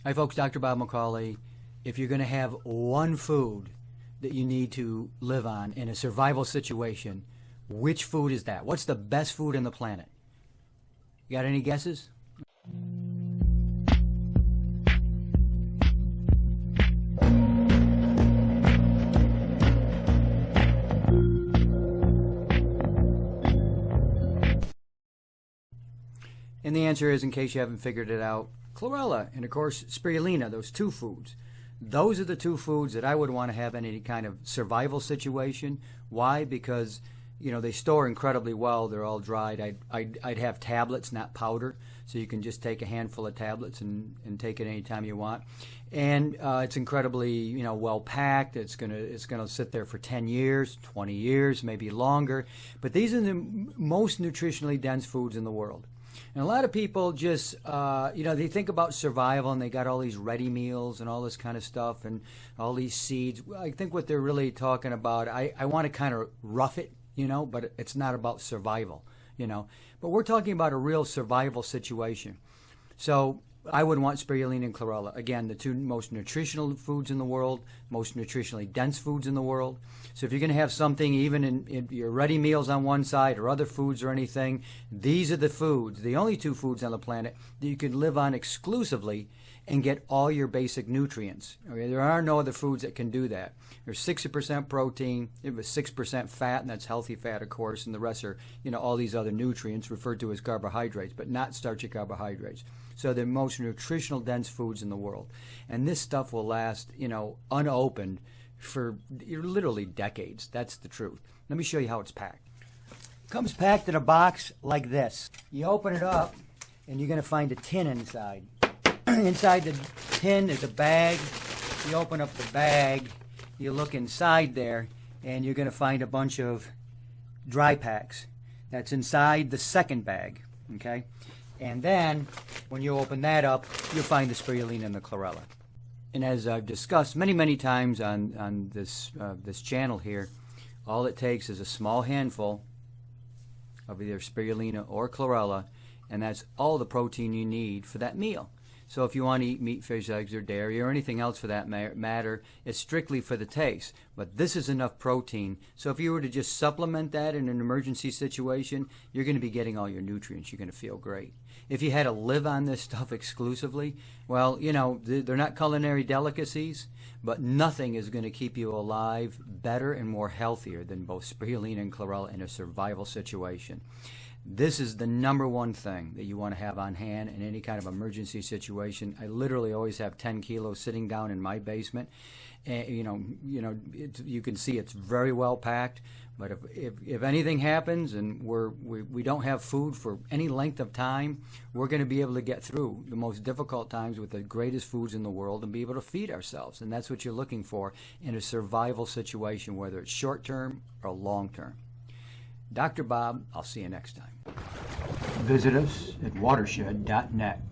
Hi folks, Dr. Bob McCauley. If you're going to have one food that you need to live on in a survival situation, which food is that? What's the best food on the planet? You got any guesses? And the answer is, in case you haven't figured it out, Chlorella and, of course, Spirulina, those two foods. Those are the two foods that I would want to have in any kind of survival situation. Why? Because, you know, they store incredibly well. They're all dried. I'd have tablets, not powder, so you can just take a handful of tablets and take it anytime you want. And it's incredibly, you know, well packed. It's gonna sit there for 10 years, 20 years, maybe longer. But these are the most nutritionally dense foods in the world. And a lot of people just, you know, they think about survival and they got all these ready meals and all this kind of stuff and all these seeds. I think what they're really talking about, I want to kind of rough it, you know, but it's not about survival, you know. But we're talking about a real survival situation. So I would want Spirulina and Chlorella. Again, the two most nutritional foods in the world, most nutritionally dense foods in the world. So if you're going to have something, even in your ready meals on one side or other foods or anything, these are the foods, the only two foods on the planet that you can live on exclusively and get all your basic nutrients. Okay? There are no other foods that can do that. There's 60% protein, it was 6% fat, and that's healthy fat, of course, and the rest are, you know, all these other nutrients referred to as carbohydrates, but not starchy carbohydrates. So they're most nutritional dense foods in the world. And this stuff will last, you know, unopened for literally decades. That's the truth. Let me show you how it's packed. It comes packed in a box like this. You open it up, and you're going to find a tin inside. Inside the tin is a bag. You open up the bag, you look inside there, and you're going to find a bunch of dry packs. That's inside the second bag, okay? And then, when you open that up, you'll find the Spirulina and the Chlorella. And as I've discussed many, many times on this channel here, all it takes is a small handful of either Spirulina or Chlorella, and that's all the protein you need for that meal. So if you want to eat meat, fish, eggs, or dairy, or anything else for that matter, it's strictly for the taste. But this is enough protein. So if you were to just supplement that in an emergency situation, you're going to be getting all your nutrients. You're going to feel great. If you had to live on this stuff exclusively, well, you know, they're not culinary delicacies, but nothing is going to keep you alive better and more healthier than both Spirulina and Chlorella in a survival situation. This is the number one thing that you want to have on hand in any kind of emergency situation. I literally always have 10 kilos sitting down in my basement. And, you can see it's very well packed. But if anything happens and we don't have food for any length of time, we're going to be able to get through the most difficult times with the greatest foods in the world and be able to feed ourselves. And that's what you're looking for in a survival situation, whether it's short term or long term. Dr. Bob, I'll see you next time. Visit us at watershed.net.